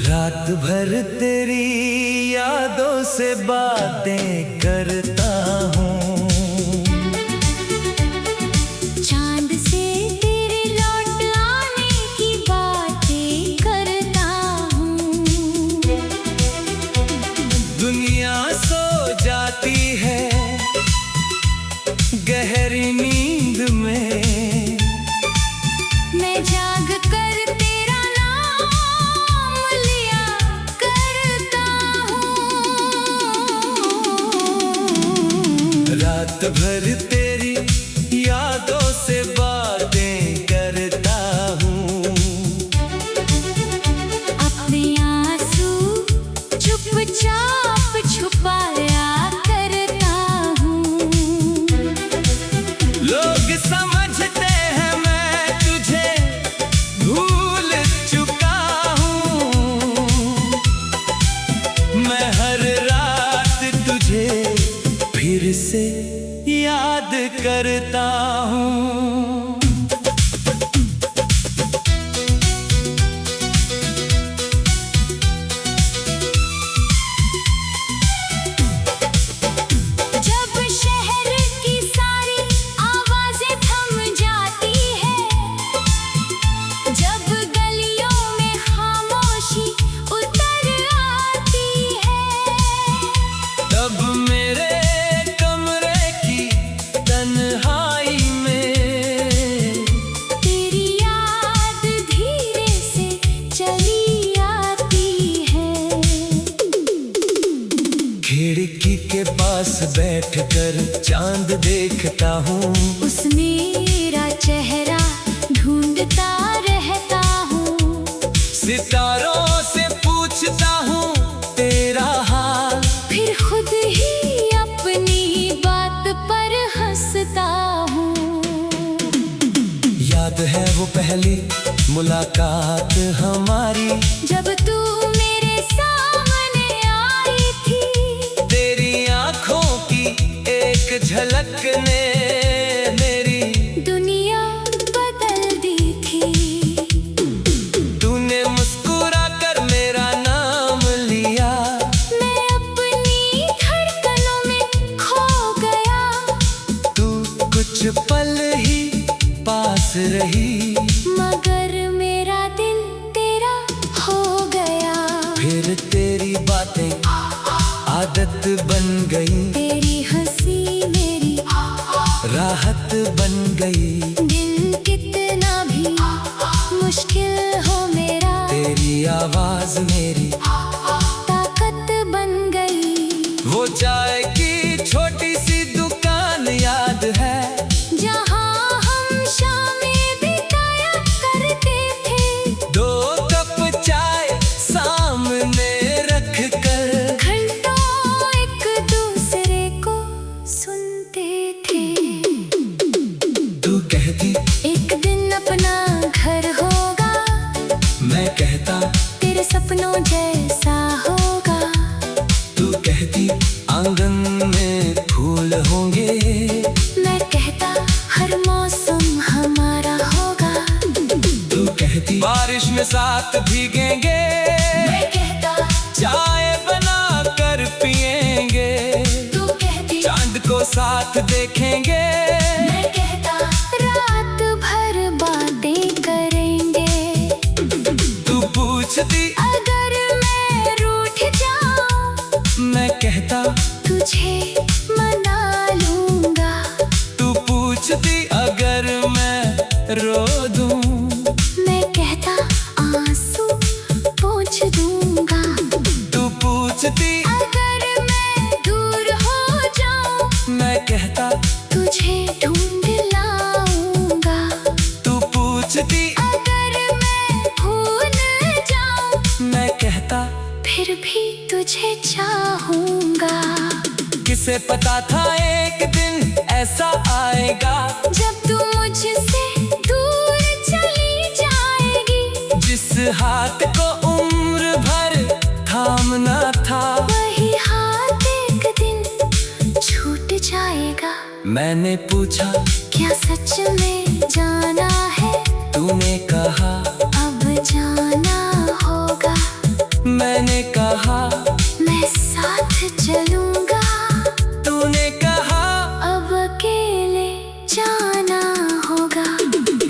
रात भर तेरी यादों से बातें करता हूँ, चांद से तेरे लौट आने की बातें करता हूँ। दुनिया सो जाती है गहरी नींद में, मैं जाग कर तेरा नाम लिया करता हूँ। रात भर तेरी यादों से बातें करता हूँ, अपने आंसू चुपचाप छुपाया करता हूँ। लोग समझते हैं मैं तुझे भूल चुका हूँ, मैं हर रात तुझे फिर से याद करता हूँ। जब शहर की सारी आवाजें थम जाती है, जब गलियों में खामोशी उतर आती है, तब मेरे कमरे की तन्हाई में तेरी याद धीरे से चली आती है। खिड़की के पास बैठकर चांद देखता हूँ, उसमें मेरा चेहरा ढूंढता रहता हूँ। सितारों से पूछता हूँ तेरा हाल, फिर खुद ही अपनी बात पर हंसता हूँ। याद है वो पहली मुलाकात हमारी, जब तू मेरे सामने आई थी, तेरी आंखों की एक झलक ने मेरी दुनिया बदल दी थी। तूने मुस्कुरा कर मेरा नाम लिया, मैं अपनी धड़कनों में खो गया, तू कुछ पल ही पास रही, मगर मेरा दिल तेरा हो गया। फिर तेरी बातें आदत बन गई, तेरी हंसी मेरी राहत बन गई, दिल कितना भी मुश्किल हो मेरा, तेरी आवाज मेरी ताकत बन गई। वो चाय की छोटी सी दुकान याद है, जहाँ हम शामें बिताया करते थे, दो कप चाय सामने रख कर घंटों एक दूसरे को सुनते थे। तू कहती एक दिन अपना घर होगा, मैं कहता तेरे सपनों जैसा होगा। तू कहती आंगन में फूल होंगे, मैं कहता हर मौसम हमारा होगा। तू कहती बारिश में साथ भीगेंगे, मैं कहता चाय बना कर पिएंगे, तू कहती चांद को साथ देखेंगे, मैं कहता रात भर बातें करेंगे। तू पूछती अगर मैं रूठ जाऊं, मैं कहता तुझे मना लूंगा। तू पूछती अगर मैं रो दूं, मैं कहता आंसू पोंछ दूंगा। तू पूछती अगर मैं दूर हो जाऊं, मैं कहता तुझे ढूंढ लाऊंगा। तू पूछती अगर मैं भूल जाऊं, मैं कहता फिर भी तुझे चाहूंगा। किसे पता था एक दिन ऐसा आएगा, जब तू मुझसे दूर चली जाएगी, जिस हाथ को उम्र भर थामना था, वही हाथ एक दिन छूट जाएगा। मैंने पूछा क्या सच में जाना है? तूने कहा अब जाना होगा। मैंने कहा मैं साथ चलूंगा। तूने कहा अब अकेले जाना होगा।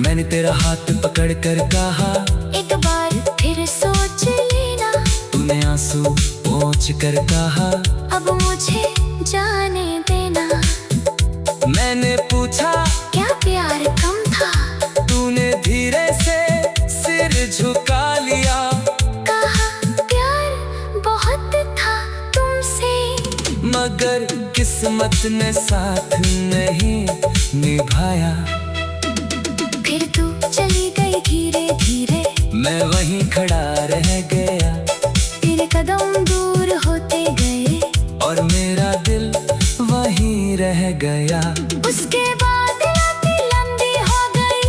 मैंने तेरा हाथ पकड़ कर कहा एक बार फिर सोच लेना। तूने आंसू पोंछ कर कहा अब मुझे जाने देना। मैंने पूछा क्या प्यार कम था? तूने धीरे से सिर झुका लिया। कहा प्यार बहुत था तुमसे, मगर किस्मत ने साथ नहीं निभाया। फिर तू चली गई धीरे धीरे। मैं वहीं खड़ा रह गया तेरे कदम दूर होते गए और मेरा दिल वहीं रह गया। उसके बाद रातें लंबी हो गई।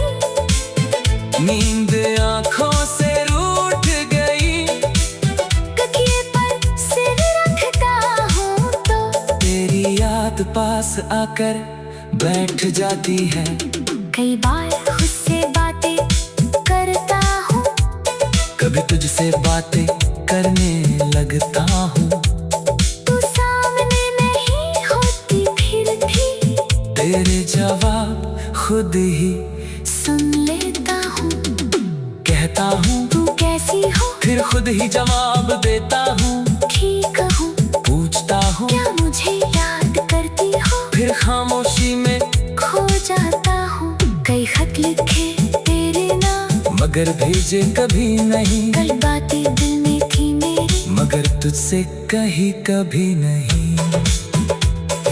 नींद आँखों से रूठ गई। तकिए पर सिर रखता हूँ तो तेरी याद पास आकर बैठ जाती है। कई बार खुद से बातें करता हूँ। कभी तुझसे बातें करने लगता हूँ। तू सामने नहीं होती फिर भी तेरे जवाब खुद ही सुन लेता हूँ। कहता हूँ तू कैसी हो? फिर खुद ही जवाब देता हूँ। ठीक हूँ। पूछता हूँ क्या मुझे याद करती हो? फिर खामोशी में खो जाता हूँ। कई खत लिखे तेरे नाम, मगर भेजे कभी नहीं। कई बातें दिल में थी मेरी, मगर तुझसे कही कभी नहीं।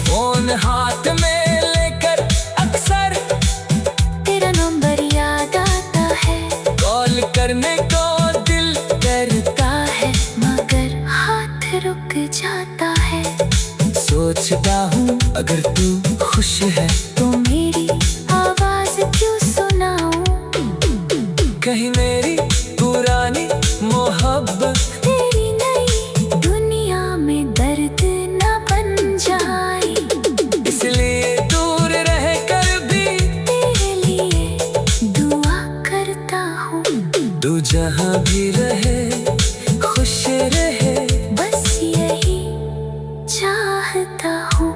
फोन हाथ में लेकर अक्सर तेरा नंबर याद आता है। कॉल करने को दिल करता है मगर हाथ रुक जाता है। सोचता हूँ अगर तू खुश है तो मेरी आवाज क्यों सुनाऊं? कहीं मेरी पुरानी मोहब्बत तेरी नई दुनिया में दर्द न बन जाए। इसलिए दूर रह कर भी तेरे लिए दुआ करता हूँ। तू जहाँ भी रहे खुश रहे, बस यही चाहता हूँ।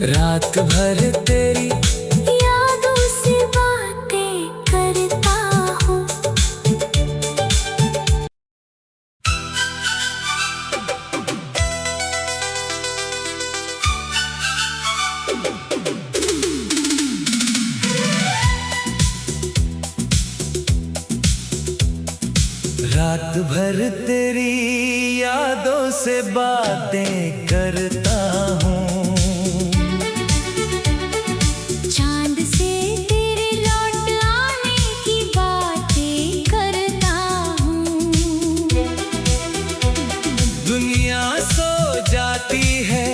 रात भर तेरी यादों से बातें करता हूँ। रात भर तेरी यादों से बातें करता हूँ। चांद से तेरे लौट आने की बातें करता हूँ। दुनिया सो जाती है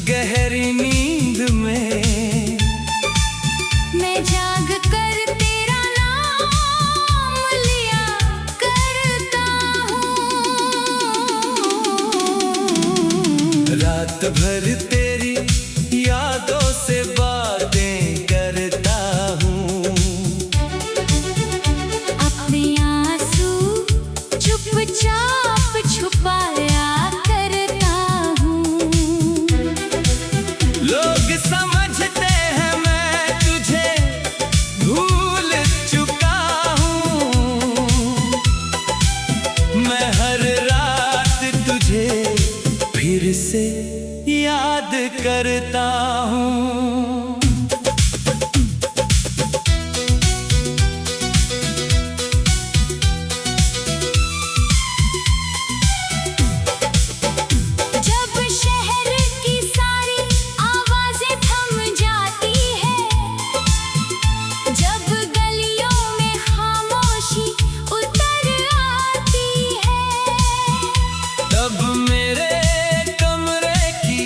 गहरी नींद में, मैं जाग कर तेरा नाम लिया करता हूँ। रात भर तेरी यादों से बातें करता हूँ। अपने आंसू चुपचाप छुपाया करता हूँ। लोग समझते हैं मैं तुझे भूल चुका हूँ। मैं हर रात तुझे फिर से याद करता हूँ। जब शहर की सारी आवाजें थम जाती है, जब गलियों में खामोशी उतर आती है, तब मेरे कमरे की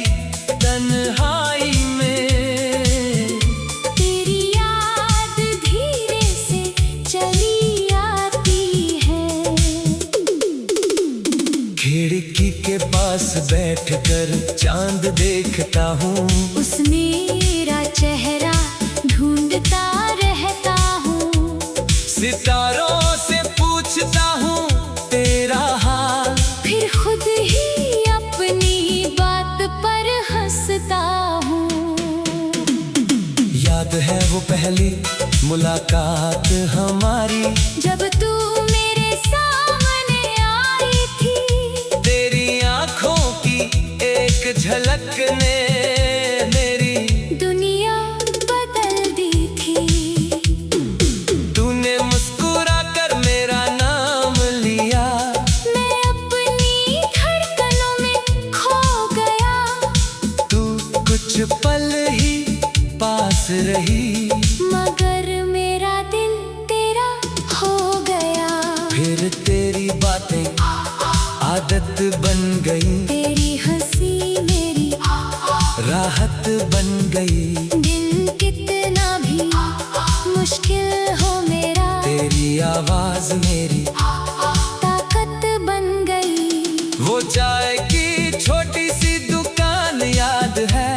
तन्हाई में तेरी याद धीरे से चली आती है। खिड़की के पास पास बैठकर चांद देखता हूँ। उस मेरा चेहरा ढूंढता रहता हूँ। सितारों से पूछता हूँ तेरा हाल, फिर खुद ही अपनी बात पर हंसता हूँ। याद है वो पहली मुलाकात हमारी, जब तू मेरे सामने आई थी। तेरी आंखों की एक झलक ने मेरी दुनिया बदल दी थी। तूने मुस्कुरा कर मेरा नाम लिया, मैं अपनी धड़कनों में खो गया। तू कुछ पल ही पास रही, मगर मेरा दिल तेरा हो गया। फिर तेरी बातें आदत बन गई, तेरी हंसी मेरी राहत बन गई। दिल कितना भी मुश्किल हो मेरा, तेरी आवाज मेरी ताकत बन गई। वो चाय की छोटी सी दुकान याद है,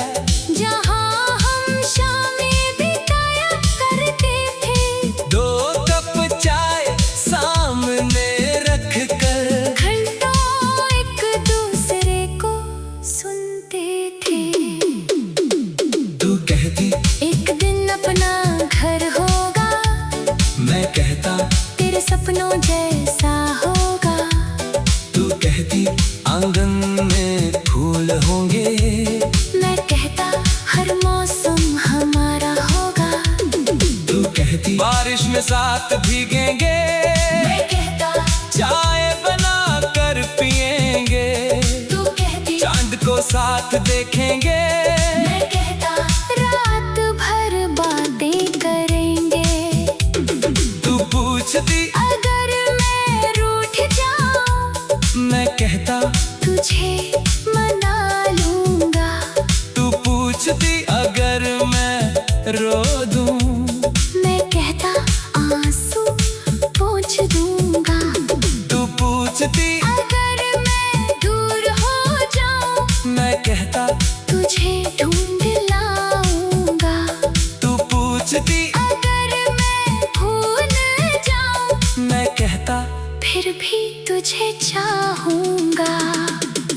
जहाँ हम शामें बिताया करते थे। दो कप चाय सामने रख कर घंटों एक दूसरे को सुनते थे। तू कहती एक दिन अपना घर होगा, मैं कहता तेरे सपनों जैसा होगा। तू कहती आंगन में फूल होंगे, मैं कहता हर मौसम हमारा होगा। तू कहती बारिश में साथ भीगेंगे, मैं कहता चाय बना कर पिएंगे। तू कहती चांद को साथ देखेंगे, मैं कहता रात भर बातें करेंगे। तू पूछती अगर मैं रूठ जाऊं, मैं कहता तुझे मना लूंगा। तू पूछती अगर मैं रो दूं, मैं कहता आंसू पोंछ दूंगा। तू पूछती अगर मैं दूर हो जाऊं, मैं कहता तुझे ढूंढ लाऊंगा। तू पूछती अगर मैं भूल जाऊं, मैं कहता फिर भी तुझे चाहूंगा।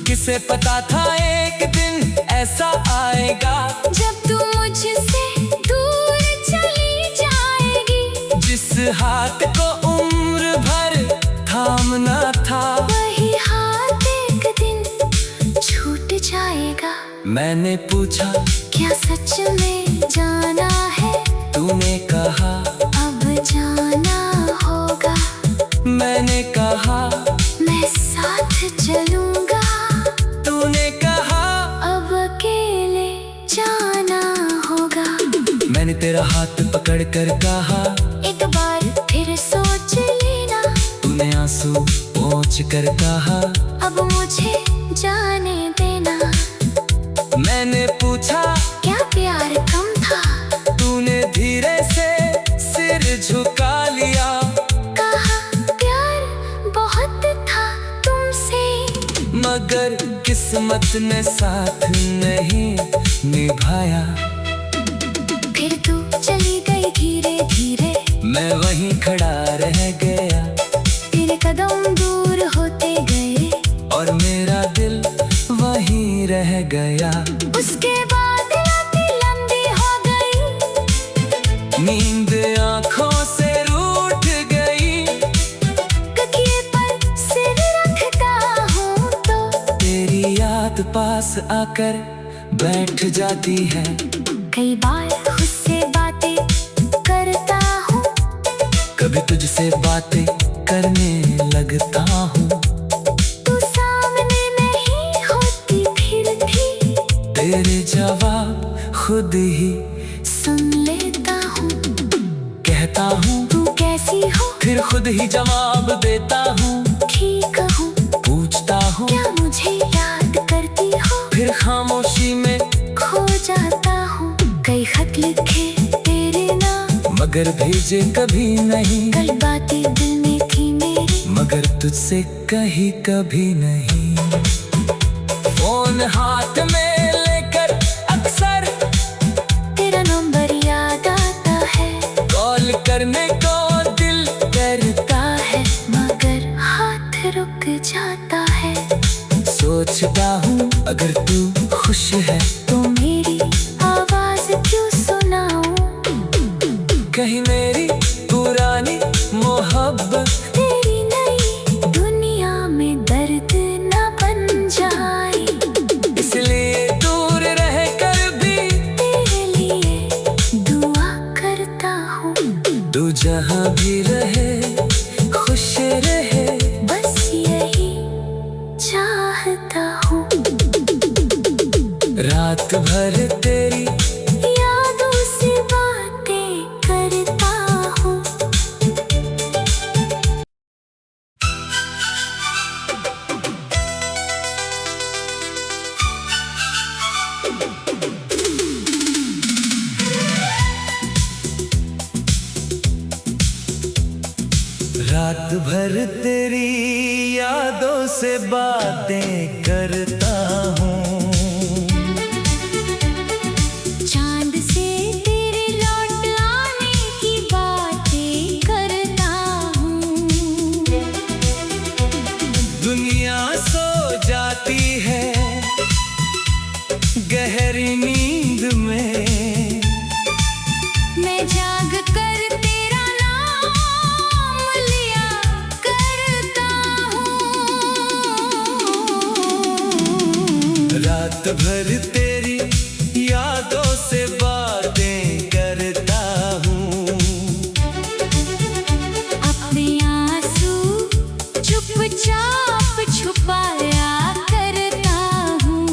किसे पता था एक दिन ऐसा आएगा, जब तू मुझसे दूर चली जाएगी। जिस हाथ को उम्र भर थामना था, वही हाथ एक दिन छूट जाएगा। मैंने पूछा क्या सच में जाना है? तूने कहा अब जाना होगा। मैंने कहा मैं साथ चलूंगा। तूने कहा अब अकेले जाना होगा। मैंने तेरा हाथ पकड़ कर कहा एक बार फिर सोच लेना। तूने आंसू पोंछ कर कहा अब मुझे जाने देना। मैंने पूछा क्या प्यार कम था? तूने धीरे से सिर झुका लिया, कहा प्यार बहुत था तुमसे, मगर किस्मत ने साथ नहीं निभाया। फिर तू चली गई धीरे धीरे, मैं वहीं खड़ा रह गया, तेरे कदम दूर होते गए और मेरा दिल वहीं रह गया। उसके बाद रातें लंबी हो गई, नींद आंखों से रूठ गई, तकिए पर सिर रखता हूँ तो तेरी याद पास आकर बैठ जाती है। कई बार खुद से बातें करता हूँ, कभी तुझसे बातें करने लगता हूँ, तू सामने नहीं होती फिर भी तेरे जवाब खुद ही सुन लेता हूँ। कहता हूँ तू कैसी हो? फिर खुद ही जवाब देता हूँ। ठीक हूँ। पूछता हूँ क्या मुझे याद करती हो? फिर खामोशी में खो जाता हूँ। कई खत लिखे तेरे नाम, मगर भेजे कभी नहीं, कई बातें दिल में थी मेरी, मगर तुझसे कही कभी नहीं। फोन हाथ में लेकर अक्सर तेरा नंबर याद आता है, कॉल करने को दिल करता है मगर हाथ रुक जाता है। सोचता हूँ अगर तू खुश है तो मेरी आवाज क्यों सुनाऊं, कहीं मेरी पुरानी मोहब्बत तेरी नई दुनिया में दर्द न बन जाए। इसलिए दूर रह कर भी तेरे लिए दुआ करता हूँ, तू जहाँ भी रहे खुश रहे, बस यही चाहता हूँ। रात भर तेरी यादों से बातें करता हूँ। रात भर तेरी यादों से बातें करता हूँ, चांद से तेरे लौट आने की बातें करता हूँ। दुनिया सो जाती है गहरी नींद में, मैं जाग कर तेरा नाम लिया करता हूँ। रात भर तेरी यादों से बातें करता हूँ, अपने आंसू चुपचाप छुपाया करता हूँ।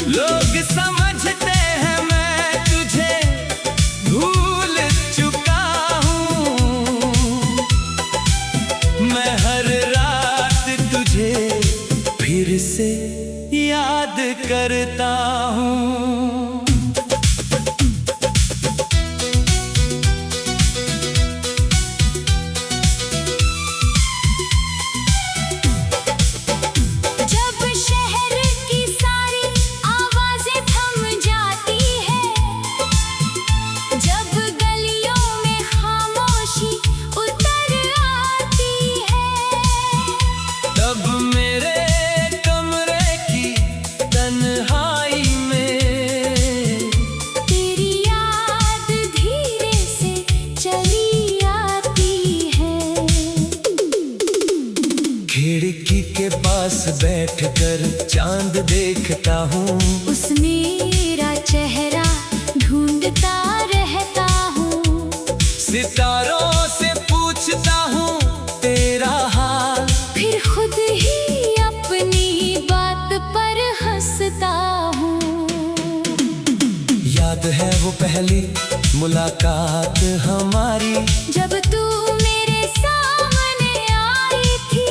लोग समझते हैं मैं तुझे भूल चुका हूँ, मैं हर रात तुझे फिर से याद करता हूँ। जब शहर की सारी आवाजें थम जाती है, जब गलियों में खामोशी उतर आती है, तब मेरे कमरे की तन्हाई में तेरी याद धीरे से चली आती है। खिड़की के पास बैठकर चांद देखता हूँ, उस मेरा चेहरा ढूंढता रहता हूँ। सितारों से पूछता हूँ तेरा हाल, फिर खुद ही अपनी बात पर हंसता हूँ। याद है वो पहली मुलाकात हमारी, जब तू मेरे सामने आई थी,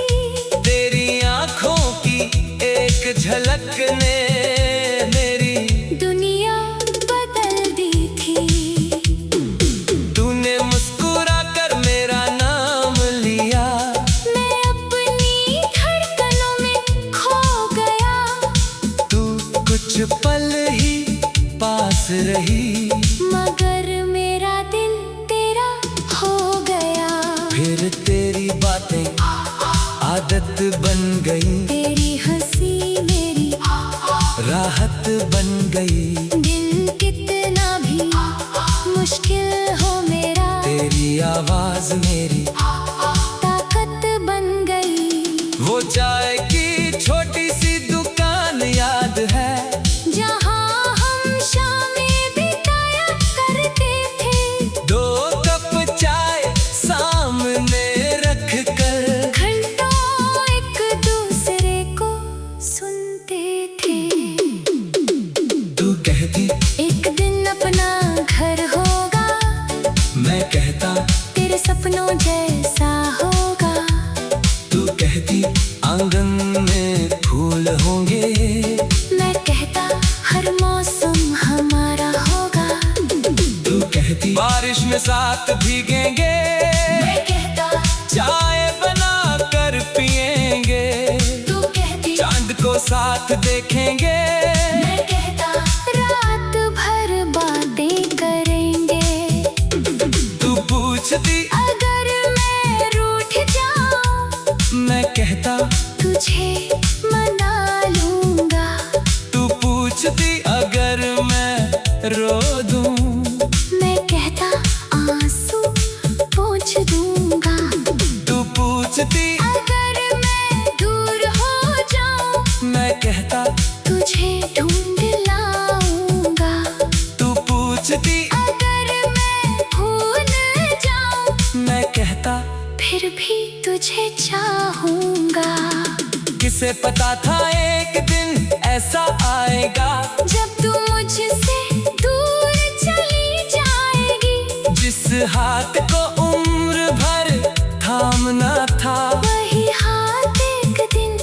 तेरी आंखों की एक झलक ने मेरी दुनिया बदल दी थी। तूने मुस्कुरा कर मेरा नाम लिया, मैं अपनी धड़कनों में खो गया, तू कुछ पल ही पास रही, मगर मेरा दिल तेरा हो गया। फिर तेरी बातें आदत बन गई, तेरी हंसी मेरी राहत बन गई, दिल कितना भी मुश्किल हो मेरा, तेरी आवाज मेरी ताकत बन गई। वो चाय की छोटी सी दुकान याद है, जहाँ हम शामें बिताया करते थे, 2 कप चाय सामने रख कर घंटों एक दूसरे को सुनते थे। तू कहती एक दिन अपना घर होगा, मैं कहता तेरे सपनों जैसा होगा। तू कहती आंगन में फूल होंगे, मैं कहता हर मौसम हमारा होगा। तू कहती बारिश में साथ भीगेंगे, मैं कहता चाय बना कर पिएंगे, तू कहती चांद को साथ देखेंगे। मैं कहता रात भर बातें करेंगे। तू पूछती अगर मैं रूठ जाऊं, मैं कहता तुझे मना लूंगा। तू पूछती अगर मैं रो दूं, मैं कहता आंसू पोंछ दूंगा। तू पूछती अगर मैं दूर हो जाऊं, मैं कहता तुझे ढूंढ लाऊंगा। तू पूछती अगर मैं भूल जाऊं, मैं कहता फिर भी तुझे चाहूंगा। किसे पता था एक दिन ऐसा आएगा, जब तू मुझसे दूर चली जाएगी। जिस हाथ को उम्र भर थामना था, वही हाथ एक दिन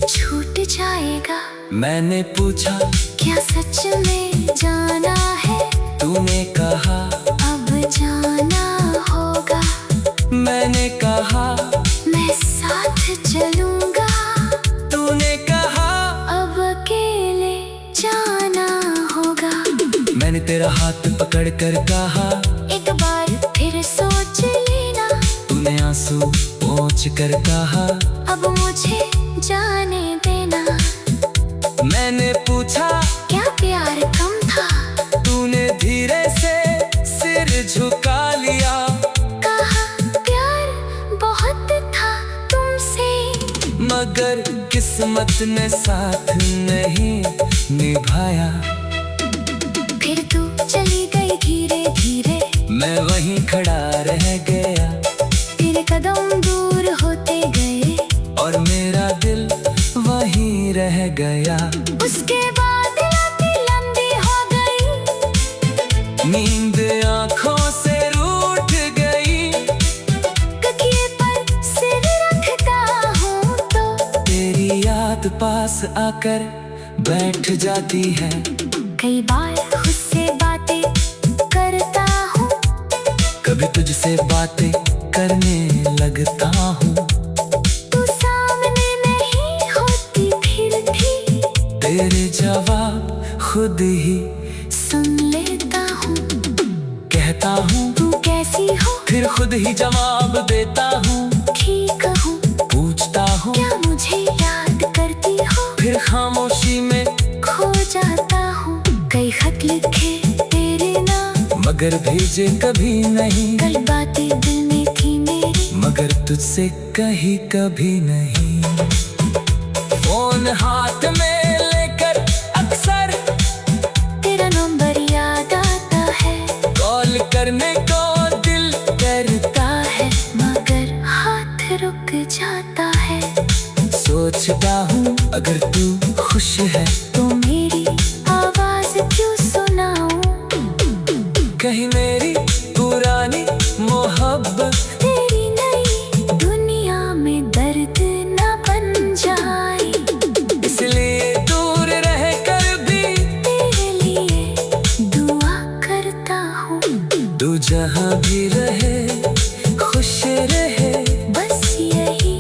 छूट जाएगा। मैंने पूछा क्या सच में जाना है? तूने कहा अब जाना होगा। मैंने कहा मैं साथ चलूंगा। तूने कहा अब अकेले जाना होगा। मैंने तेरा हाथ पकड़ कर कहा एक बार फिर सोच लेना। तूने आंसू पोंछ कर कहा अब मुझे जाने देना। मैंने पूछा क्या प्यार कम था? तूने धीरे से सिर झुका लिया। कहा प्यार बहुत था तुमसे, मगर किस्मत ने साथ नहीं निभाया। फिर तू चली गई धीरे धीरे। मैं वहीं खड़ा रह गया तेरे कदम दूर होते गए, और मेरा दिल वहीं रह गया। उसके बाद रातें लंबी हो गई। नींद आँखों से रूठ गई। तकिए पर सिर रखता हूँ तो तेरी याद पास आकर बैठ जाती है। कई बार खुद से बातें करता हूँ। कभी तुझसे बातें करने लगता हूँ। तू सामने नहीं होती फिर भी तेरे जवाब खुद ही सुन लेता हूँ। कहता हूँ तू कैसी हो? फिर खुद ही जवाब देता हूँ। ठीक हूँ। पूछता हूँ क्या मुझे याद करती हो? फिर खामोशी में खो जाता हूँ। कई खत लिखे तेरे नाम, मगर भेजे कभी नहीं। कई बातें दिल में थी मेरी, मगर तुझसे कही कभी नहीं। फोन हाथ में लेकर अक्सर तेरा नंबर याद आता है। कॉल करने को दिल करता है मगर हाथ रुक जाता है। सोचता हूँ अगर तू खुश है तो मेरी आवाज क्यों सुनाऊं? कहीं मेरी पुरानी मोहब्बत तेरी नई दुनिया में दर्द न बन जाए। इसलिए दूर रह कर भी तेरे लिए दुआ करता हूँ। तू जहाँ भी रहे खुश रहे, बस यही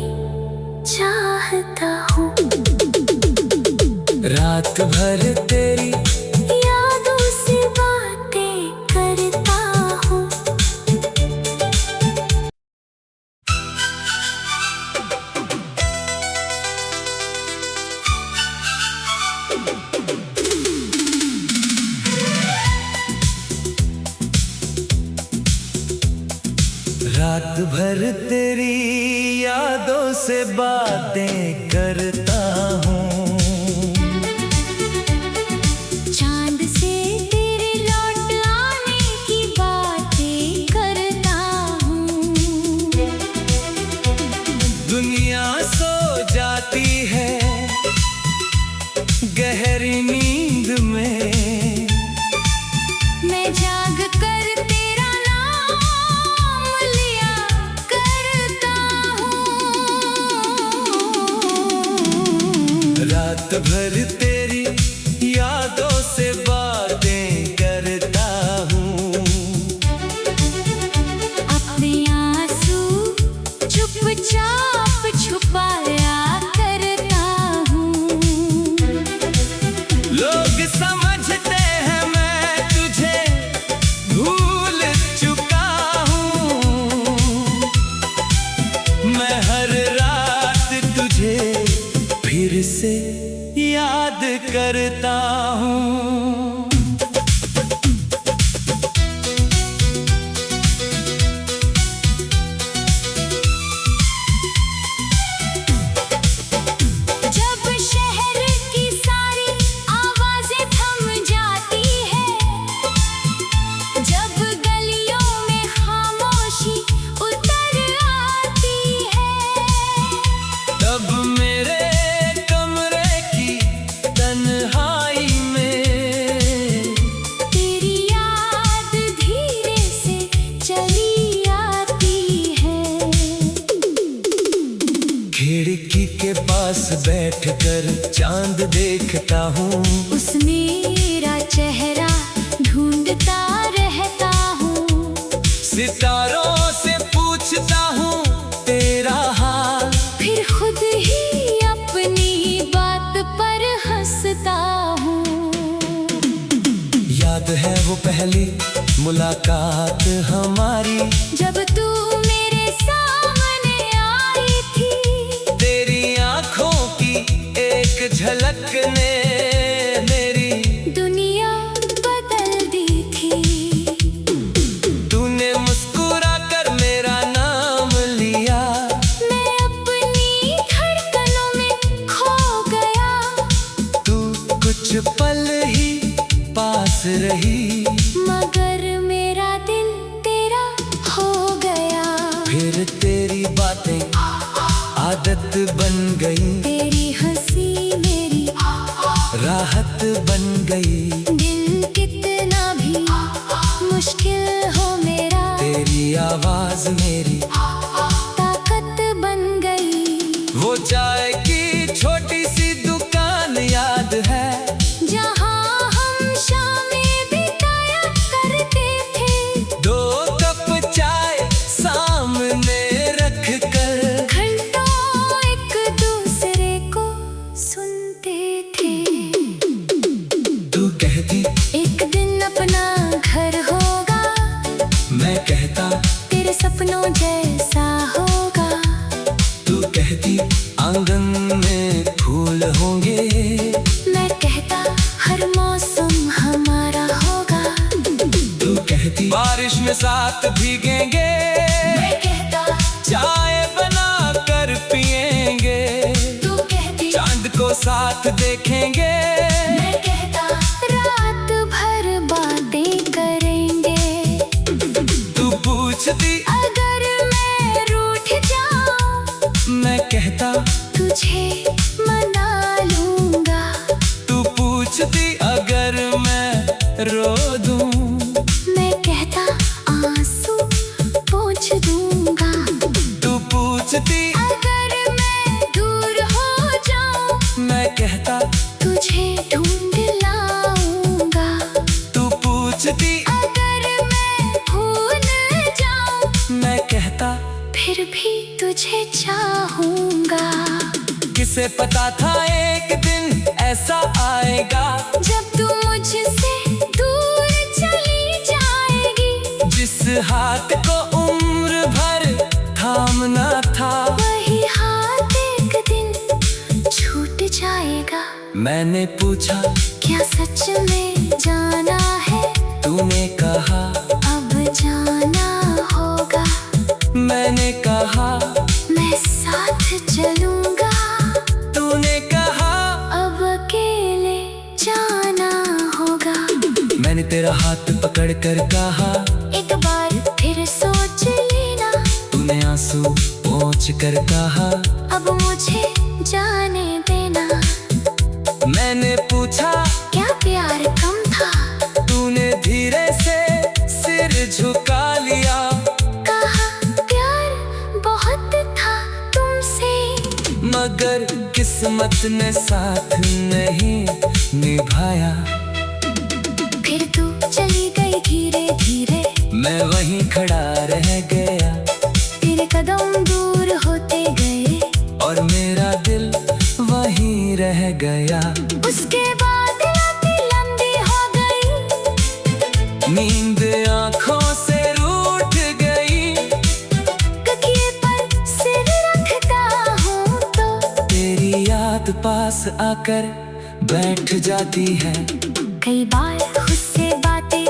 चाहता हूँ। रात भर तेरी यादों से बातें करता हूँ। रात भर तेरी यादों से बातें करता हूँ। चांद से तेरे लौट आने की बातें करता हूँ। दुनिया सो जाती है गहरी नींद में, मैं जाग कर तेरा नाम लिया करता हूँ। रात भर तेरी यादों से बातें करता हूँ। अपने आंसू चुपचाप छुपाया करता हूँ। मैं हर रात तुझे फिर से याद करता हूँ। जब शहर की सारी आवाजें थम जाती है, जब गलियों में खामोशी उतर आती है, तब मेरे कमरे की तन्हाई में तेरी याद धीरे से चली आती है। खिड़की के पास बैठकर चांद देखता हूँ, उस मेरा चेहरा ढूंढता रहता हूँ। सितारों से पूछता हूँ तेरा हाल, फिर खुद ही अपनी बात पर हंसता हूँ। याद है वो पहली मुलाकात हमारी, जब तू मेरे सामने आई थी, तेरी आंखों की एक झलक ने मेरी दुनिया बदल दी थी। तूने मुस्कुरा कर मेरा नाम लिया, मैं अपनी धड़कनों में खो गया, तू कुछ पल ही पास रही, मगर मेरा दिल तेरा हो गया। फिर तेरी बातें आदत बन गई, तेरी हंसी मेरी राहत बन गई। दिल कितना भी मुश्किल हो मेरा, तेरी आवाज मेरी ताकत बन गई। वो चाय की छोटी सी दुकान याद है, जहाँ हम शामें बिताया करते थे, 2 कप चाय सामने रख कर घंटों एक दूसरे को सुनते थे। तू कहती एक दिन अपना घर होगा, मैं कहता तेरे सपनों जैसा होगा। तू कहती आंगन में फूल होंगे, मैं कहता हर मौसम हमारा होगा। तू कहती बारिश में साथ भीगेंगे, मैं कहता चाय बना कर पिएंगे, तू कहती चांद को साथ देखेंगे, मैं कहता रात भर बातें करेंगे। तू पूछती अगर मैं रूठ जाऊं, मैं कहता तुझे मना लूंगा। तू पूछती अगर मैं रो दूं, मैं कहता आंसू पोंछ दूंगा। तू पूछती अगर मैं दूर हो जाऊं, मैं कहता तुझे ढूंढ लाऊंगा। तू पूछती अगर मैं भूल जाऊं, मैं कहता फिर भी तुझे चाहूंगा। किसे पता था एक दिन ऐसा आएगा, जब तू मुझसे दूर चली जाएगी, जिस हाथ को उम्र भर थामना था, वही हाथ एक दिन छूट जाएगा। मैंने पूछा क्या सच में जाना है? तूने कहा अब जाना होगा। मैंने कहा मैं साथ चलूंगा, तूने कहा अब अकेले जाना होगा। मैंने तेरा हाथ पकड़ कर कहा, एक बार फिर सोच लेना, तूने आंसू पोंछ कर कहा, अब मुझे जाने देना। मैंने पूछा क्या प्यार कम था? तूने धीरे से सिर झुका लिया, कहा प्यार बहुत था तुमसे, मगर किस्मत ने साथ नहीं निभाया। फिर तू चली गई धीरे धीरे, मैं वहीं खड़ा रह गया, तेरे कदम दूर होते गए, और मेरा दिल वहीं रह गया। उसके बाद रातें लंबी हो गई, नींद आंखों से रूठ गई, तकिए पर सिर याद पास आकर बैठ जाती है। कई बार खुद से बातें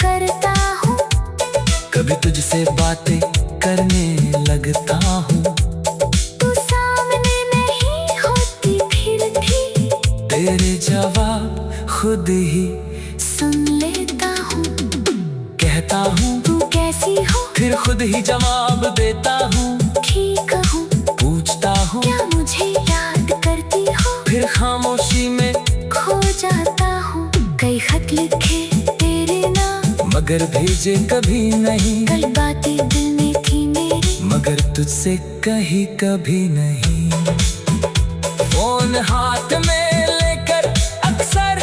करता हूँ, कभी तुझसे बातें करने लगता हूँ। तू सामने नहीं होती फिर भी तेरे जवाब खुद ही सुन लेता हूँ। कहता हूँ तू कैसी हो, फिर खुद ही जवाब देता हूँ। ठीक हूँ, पूछता हूँ क्या मुझे याद करती हो, फिर खामोशी में खो जाता हूँ। कई खत लिखे तेरे नाम, मगर भेजे कभी नहीं। कई बातें दिल में थी मेरी, मगर तुझसे कही कभी नहीं। फोन हाथ में लेकर अक्सर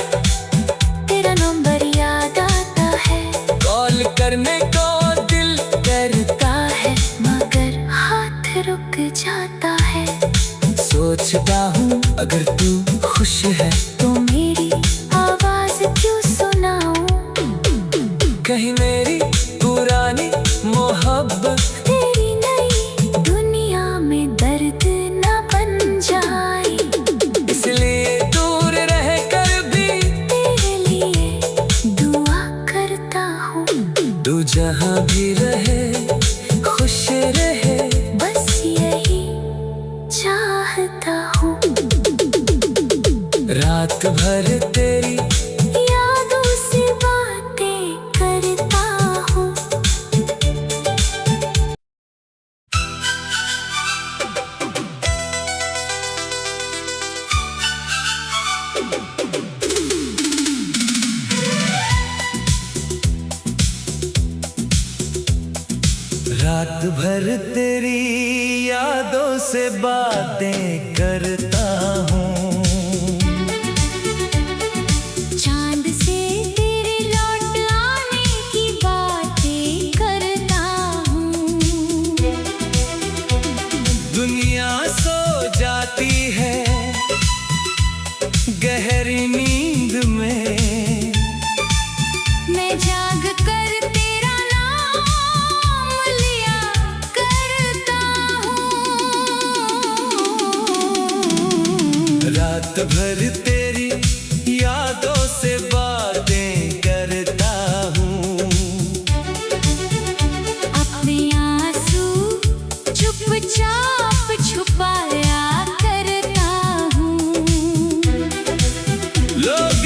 तेरा नंबर याद आता है। कॉल करने को दिल करता है मगर हाथ रुक जाता है। सोचता हूँ अगर तू खुश है तो मेरी आवाज क्यों सुनाऊं, कहीं मेरी पुरानी मोहब्बत तेरी नई दुनिया में दर्द न बन जाए। इसलिए दूर रह कर भी तेरे लिए दुआ करता हूँ, तू जहाँ भी रहे खुश रहे। बस यही चाहता हूँ। रात भर तेरी यादों से बातें करता हूँ। रात भर तेरी यादों से बातें करता हूँ। चांद से तेरे लौट आने की बातें करता हूँ। दुनिया सो जाती है गहरी नींद में, मैं जाग कर तेरा नाम लिया करता हूँ। रात भर तेरी यादों से बातें करता हूँ। अपने आंसू चुपचाप छुपाया करता हूँ। लोग